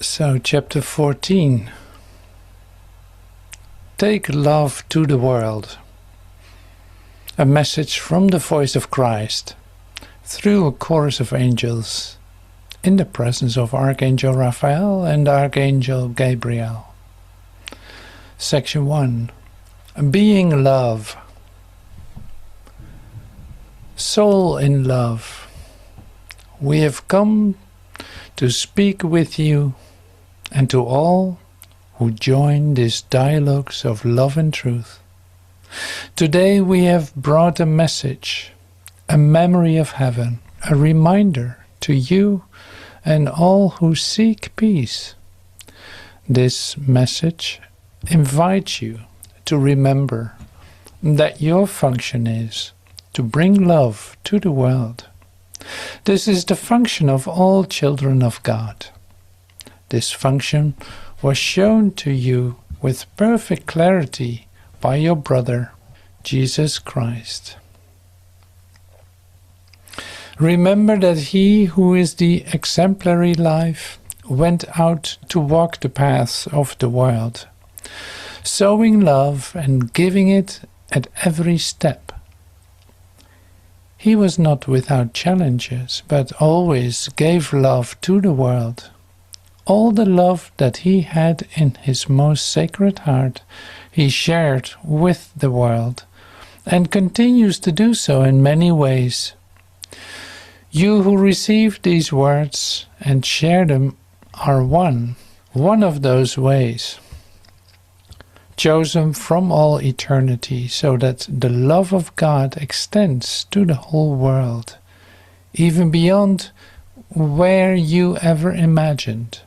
So, chapter 14. Take love to the world. A message from the voice of Christ through a chorus of angels in the presence of Archangel Raphael and Archangel Gabriel. Section 1. Being love. Soul in love. We have come to speak with you and to all who join these dialogues of love and truth. Today we have brought a message, a memory of heaven, a reminder to you and all who seek peace. This message invites you to remember that your function is to bring love to the world. This is the function of all children of God. This function was shown to you with perfect clarity by your brother, Jesus Christ. Remember that he who is the exemplary life went out to walk the paths of the world, sowing love and giving it at every step. He was not without challenges, but always gave love to the world. All the love that he had in his most sacred heart, he shared with the world, and continues to do so in many ways. You who receive these words and share them are one of those ways, chosen from all eternity, so that the love of God extends to the whole world, even beyond where you ever imagined.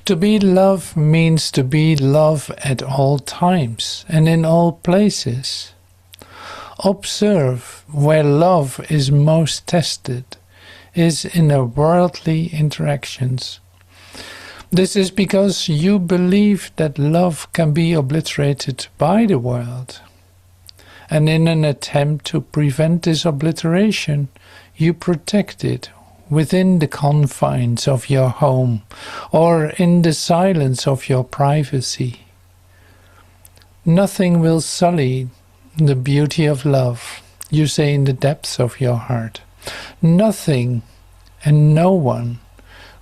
To be love means to be love at all times and in all places. Observe where love is most tested is in the worldly interactions. This is because you believe that love can be obliterated by the world. And in an attempt to prevent this obliteration, you protect it within the confines of your home or in the silence of your privacy. Nothing will sully the beauty of love, you say in the depths of your heart. Nothing and no one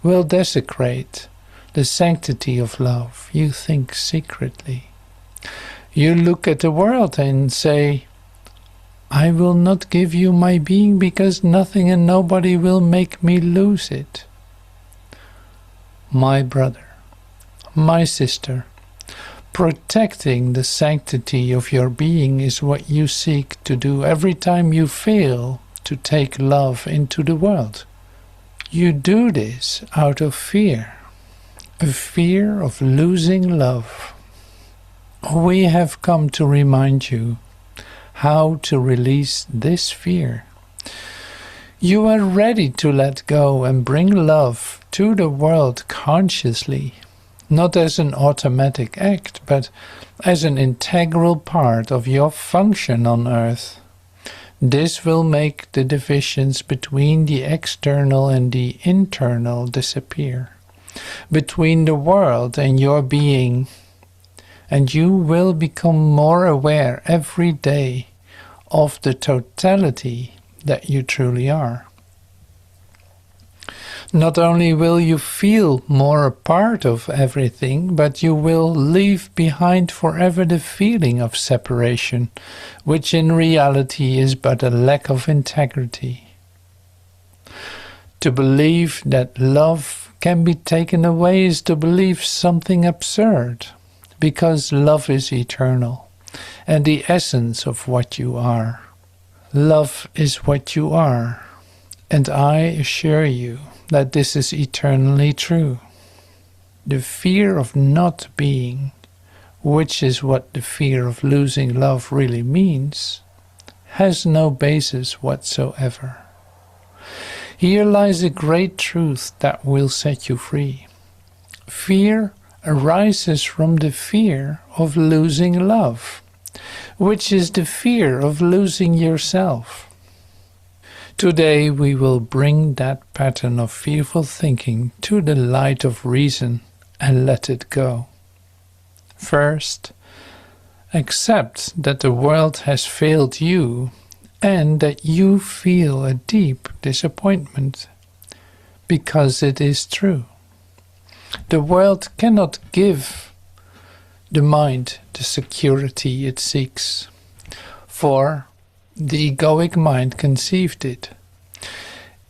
will desecrate the sanctity of love, you think secretly. You look at the world and say, I will not give you my being because nothing and nobody will make me lose it. My brother, my sister, protecting the sanctity of your being is what you seek to do every time you fail to take love into the world. You do this out of fear, a fear of losing love. We have come to remind you how to release this fear. You are ready to let go and bring love to the world consciously, not as an automatic act, but as an integral part of your function on earth. This will make the divisions between the external and the internal disappear, between the world and your being, and you will become more aware every day of the totality that you truly are. Not only will you feel more a part of everything, but you will leave behind forever the feeling of separation, which in reality is but a lack of integrity. To believe that love can be taken away is to believe something absurd, because love is eternal and the essence of what you are. Love is what you are, and I assure you that this is eternally true. The fear of not being, which is what the fear of losing love really means, has no basis whatsoever. Here lies a great truth that will set you free. Fear arises from the fear of losing love, which is the fear of losing yourself. Today we will bring that pattern of fearful thinking to the light of reason and let it go. First, accept that the world has failed you and that you feel a deep disappointment, because it is true. The world cannot give the mind the security it seeks, for the egoic mind conceived it.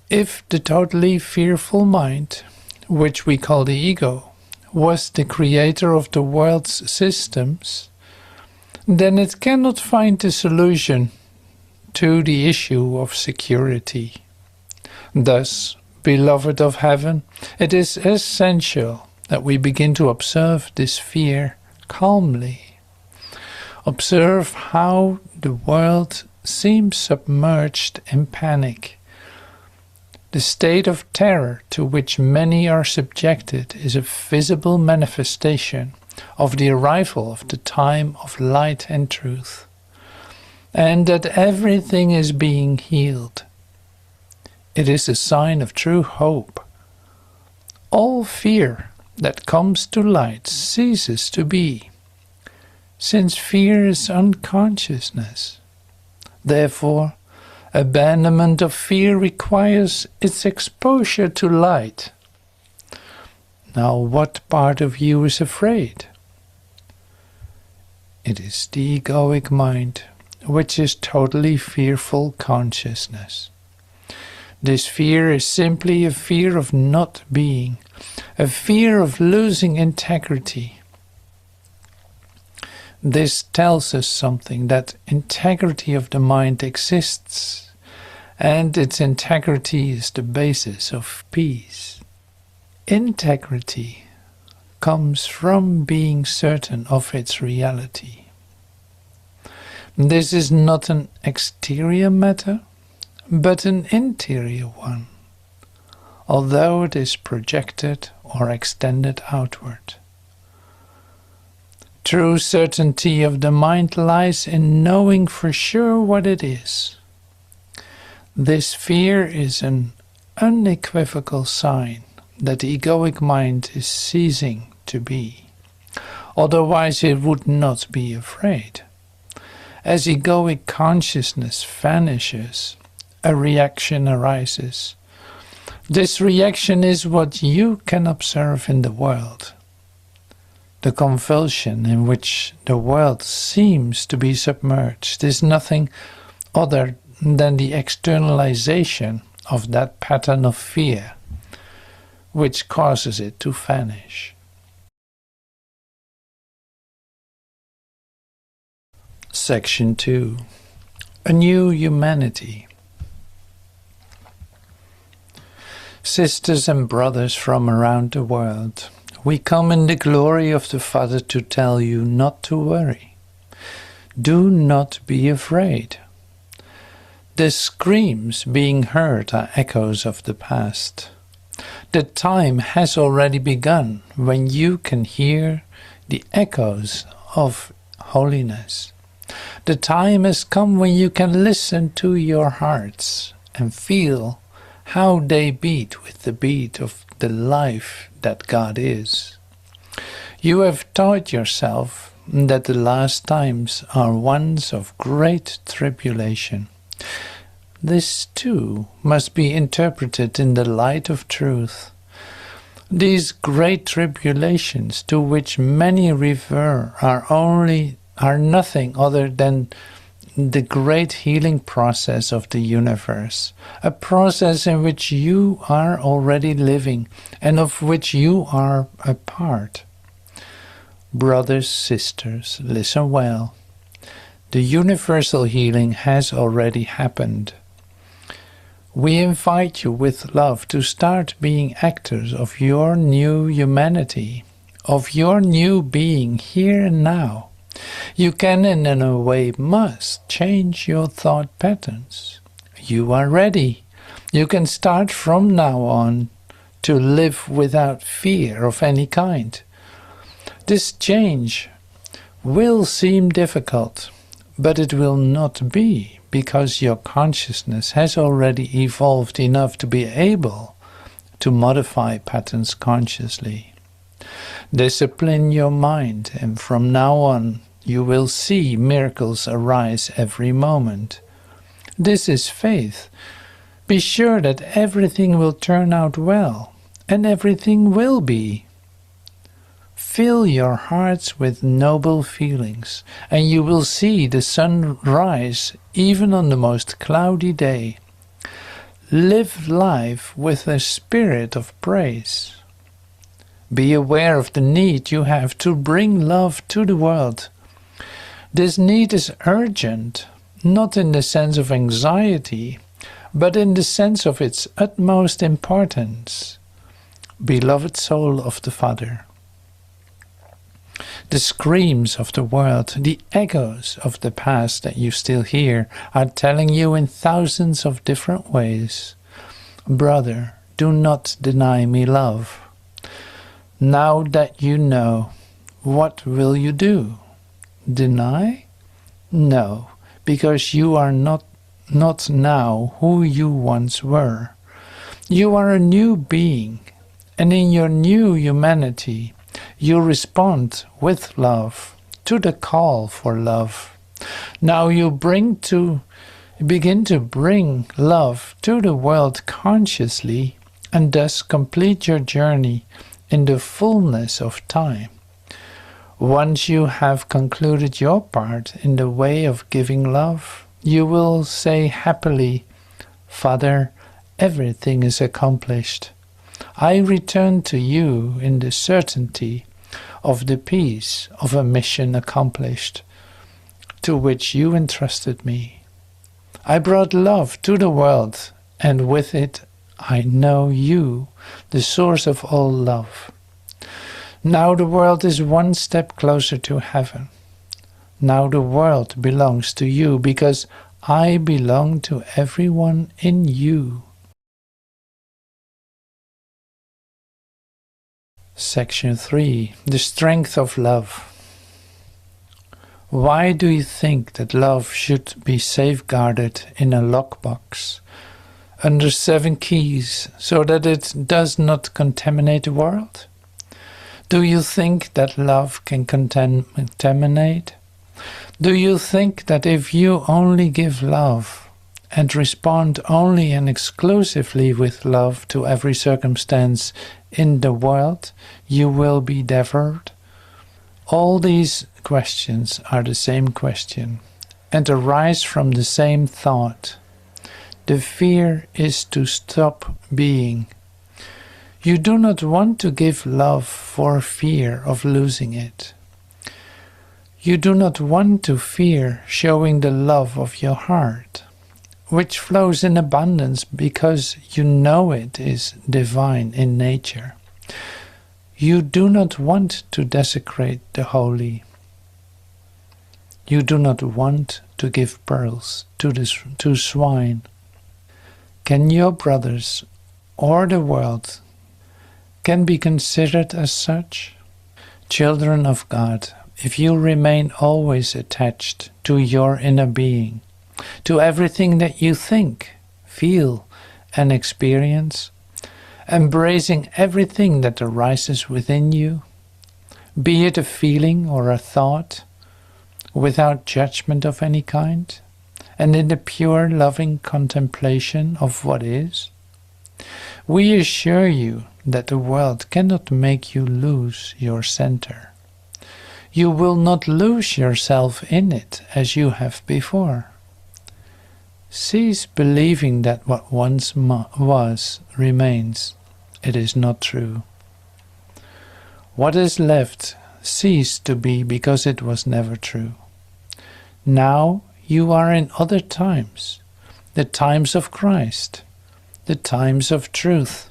If the totally fearful mind, which we call the ego, was the creator of the world's systems, then it cannot find the solution to the issue of security. Thus, beloved of heaven, it is essential that we begin to observe this fear calmly. Observe how the world seems submerged in panic. The state of terror to which many are subjected is a visible manifestation of the arrival of the time of light and truth, and that everything is being healed. It is a sign of true hope. All fear that comes to light ceases to be, since fear is unconsciousness. Therefore, abandonment of fear requires its exposure to light. Now, what part of you is afraid? It is the egoic mind, which is totally fearful consciousness. This fear is simply a fear of not being, a fear of losing integrity. This tells us something, that integrity of the mind exists, and its integrity is the basis of peace. Integrity comes from being certain of its reality. This is not an exterior matter, but an interior one, although it is projected or extended outward. True certainty of the mind lies in knowing for sure what it is. This fear is an unequivocal sign that the egoic mind is ceasing to be. Otherwise it would not be afraid. As egoic consciousness vanishes, a reaction arises. This reaction is what you can observe in the world. The convulsion in which the world seems to be submerged is nothing other than the externalization of that pattern of fear, which causes it to vanish. Section 2. A New Humanity. Sisters and brothers from around the world, we come in the glory of the Father to tell you not to worry. Do not be afraid. The screams being heard are echoes of the past. The time has already begun when you can hear the echoes of holiness. The time has come when you can listen to your hearts and feel how they beat with the beat of the life that God is. You have taught yourself that the last times are ones of great tribulation. This too must be interpreted in the light of truth. These great tribulations to which many refer are nothing other than the great healing process of the universe, a process in which you are already living and of which you are a part. Brothers, sisters, listen well. The universal healing has already happened. We invite you with love to start being actors of your new humanity, of your new being here and now. You can, and in a way must, change your thought patterns. You are ready. You can start from now on to live without fear of any kind. This change will seem difficult, but it will not be, because your consciousness has already evolved enough to be able to modify patterns consciously. Discipline your mind, and from now on you will see miracles arise every moment. This is faith. Be sure that everything will turn out well, and everything will be. Fill your hearts with noble feelings, and you will see the sun rise even on the most cloudy day. Live life with a spirit of praise. Be aware of the need you have to bring love to the world. This need is urgent, not in the sense of anxiety, but in the sense of its utmost importance. Beloved soul of the Father. The screams of the world, the echoes of the past that you still hear, are telling you in thousands of different ways, brother, do not deny me love. Now that you know, what will you do? Deny? No, because you are not now who you once were. You are a new being, and in your new humanity, you respond with love to the call for love. Now you begin to bring love to the world consciously, and thus complete your journey in the fullness of time. Once you have concluded your part in the way of giving love, you will say happily, Father, everything is accomplished. I return to you in the certainty of the peace of a mission accomplished, to which you entrusted me. I brought love to the world, and with it I know you, the source of all love. Now the world is one step closer to heaven. Now the world belongs to you, because I belong to everyone in you. Section 3. The strength of love. Why do you think that love should be safeguarded in a lockbox under 7 keys so that it does not contaminate the world? Do you think that love can contaminate? Do you think that if you only give love and respond only and exclusively with love to every circumstance in the world, you will be devoured? All these questions are the same question and arise from the same thought. The fear is to stop being. You do not want to give love for fear of losing it. You do not want to fear showing the love of your heart, which flows in abundance because you know it is divine in nature. You do not want to desecrate the holy. You do not want to give pearls to swine. Can your brothers or the world can be considered as such? Children of God, if you remain always attached to your inner being, to everything that you think, feel, and experience, embracing everything that arises within you, be it a feeling or a thought, without judgment of any kind, and in the pure loving contemplation of what is, we assure you that the world cannot make you lose your center. You will not lose yourself in it as you have before. Cease believing that what once was remains. It is not true. What is left ceased to be because it was never true. Now you are in other times, the times of Christ, the times of truth.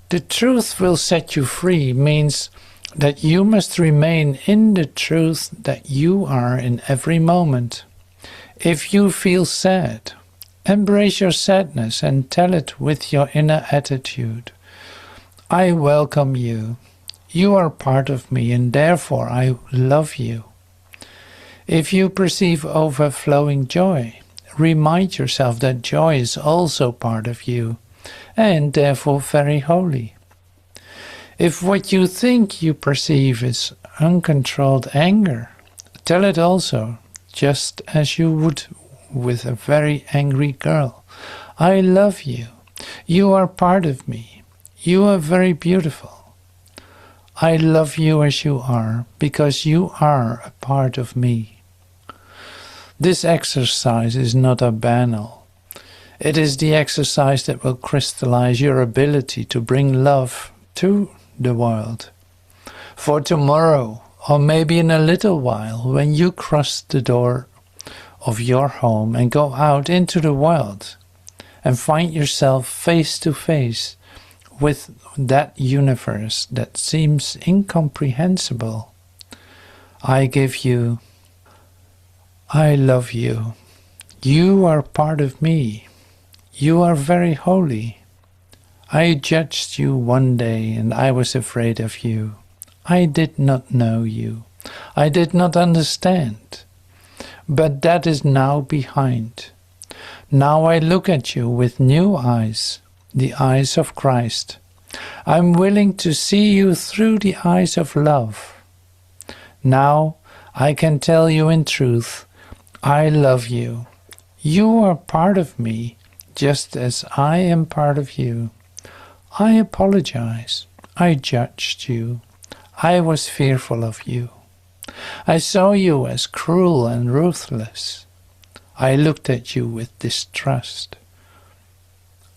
The truth will set you free means that you must remain in the truth that you are in every moment. If you feel sad, embrace your sadness and tell it with your inner attitude. I welcome you. You are part of me and therefore I love you. If you perceive overflowing joy, remind yourself that joy is also part of you, and therefore very holy. If what you think you perceive is uncontrolled anger, tell it also, just as you would with a very angry girl. I love you. You are part of me. You are very beautiful. I love you as you are, because you are a part of me. This exercise is not a banal. It is the exercise that will crystallize your ability to bring love to the world. For tomorrow, or maybe in a little while, when you cross the door of your home and go out into the world and find yourself face to face with that universe that seems incomprehensible, I give you, I love you. You are part of me. You are very holy. I judged you one day and I was afraid of you. I did not know you. I did not understand. But that is now behind. Now I look at you with new eyes, the eyes of Christ. I'm willing to see you through the eyes of love. Now I can tell you in truth, I love you. You are part of me, just as I am part of you. I apologize. I judged you. I was fearful of you. I saw you as cruel and ruthless. I looked at you with distrust.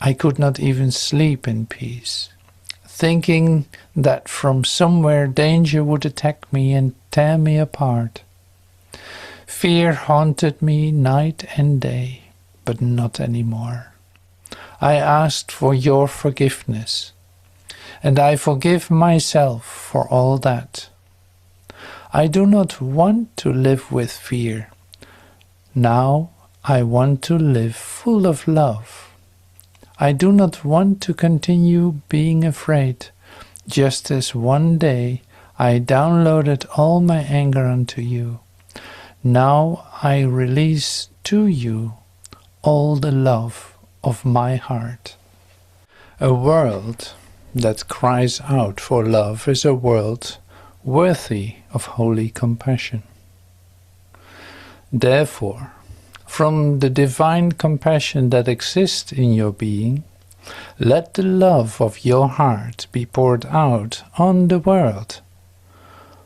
I could not even sleep in peace, thinking that from somewhere danger would attack me and tear me apart. Fear haunted me night and day, but not anymore. I asked for your forgiveness, and I forgive myself for all that. I do not want to live with fear. Now I want to live full of love. I do not want to continue being afraid, just as one day I downloaded all my anger onto you. Now I release to you all the love of my heart. A world that cries out for love is a world worthy of holy compassion. Therefore, from the divine compassion that exists in your being, let the love of your heart be poured out on the world.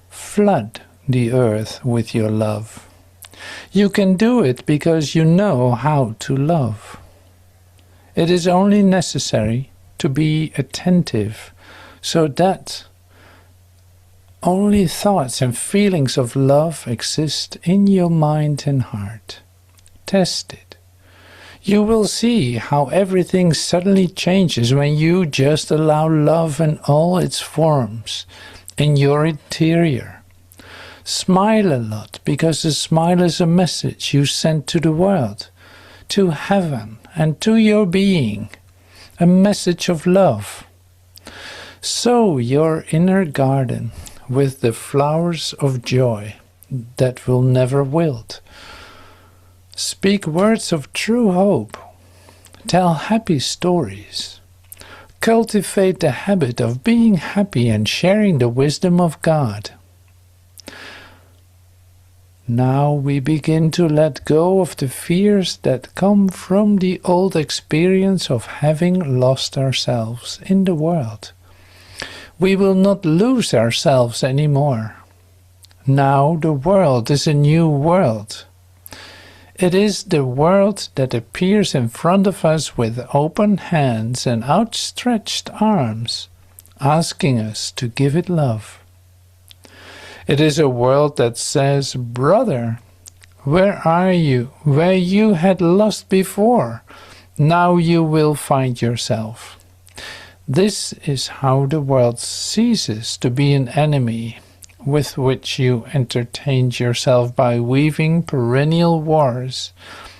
Flood the earth with your love. You can do it because you know how to love. It is only necessary to be attentive so that only thoughts and feelings of love exist in your mind and heart. Test it. You will see how everything suddenly changes when you just allow love in all its forms in your interior. Smile a lot, because a smile is a message you send to the world, to heaven and to your being, a message of love. Sow your inner garden with the flowers of joy that will never wilt. Speak words of true hope. Tell happy stories. Cultivate the habit of being happy and sharing the wisdom of God. Now we begin to let go of the fears that come from the old experience of having lost ourselves in the world. We will not lose ourselves anymore. Now the world is a new world. It is the world that appears in front of us with open hands and outstretched arms, asking us to give it love. It is a world that says, "Brother, where are you? Where you had lost before, now you will find yourself." This is how the world ceases to be an enemy with which you entertained yourself by weaving perennial wars,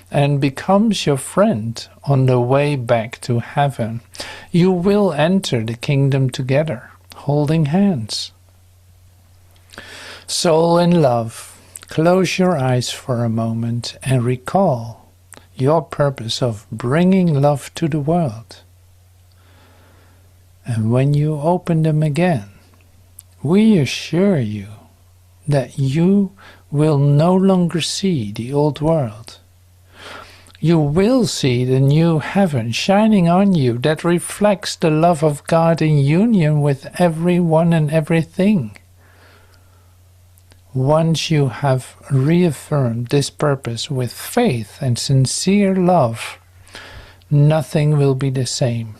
and becomes your friend on the way back to heaven. You will enter the kingdom together, holding hands. Soul in love, Close your eyes for a moment and recall your purpose of bringing love to the world. And when you open them again, we assure you that you will no longer see the old world. You will see the new heaven shining on you that reflects the love of God in union with everyone and everything. Once you have reaffirmed this purpose with faith and sincere love, nothing will be the same.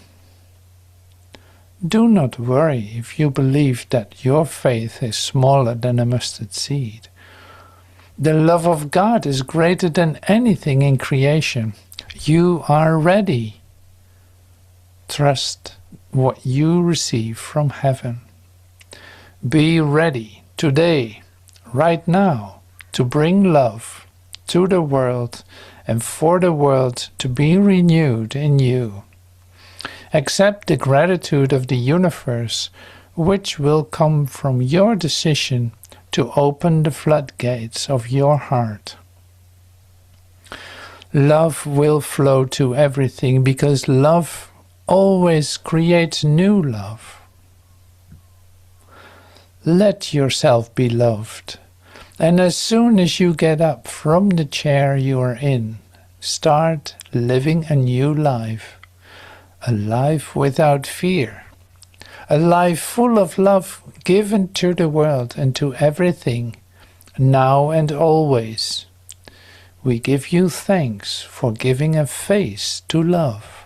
Do not worry if you believe that your faith is smaller than a mustard seed. The love of God is greater than anything in creation. You are ready. Trust what you receive from heaven. Be ready today, right now, to bring love to the world and for the world to be renewed in you. Accept the gratitude of the universe, which will come from your decision to open the floodgates of your heart. Love will flow to everything because love always creates new love. Let yourself be loved, and as soon as you get up from the chair you are in, start living a new life. A life without fear, a life full of love given to the world and to everything, now and always. We give you thanks for giving a face to love.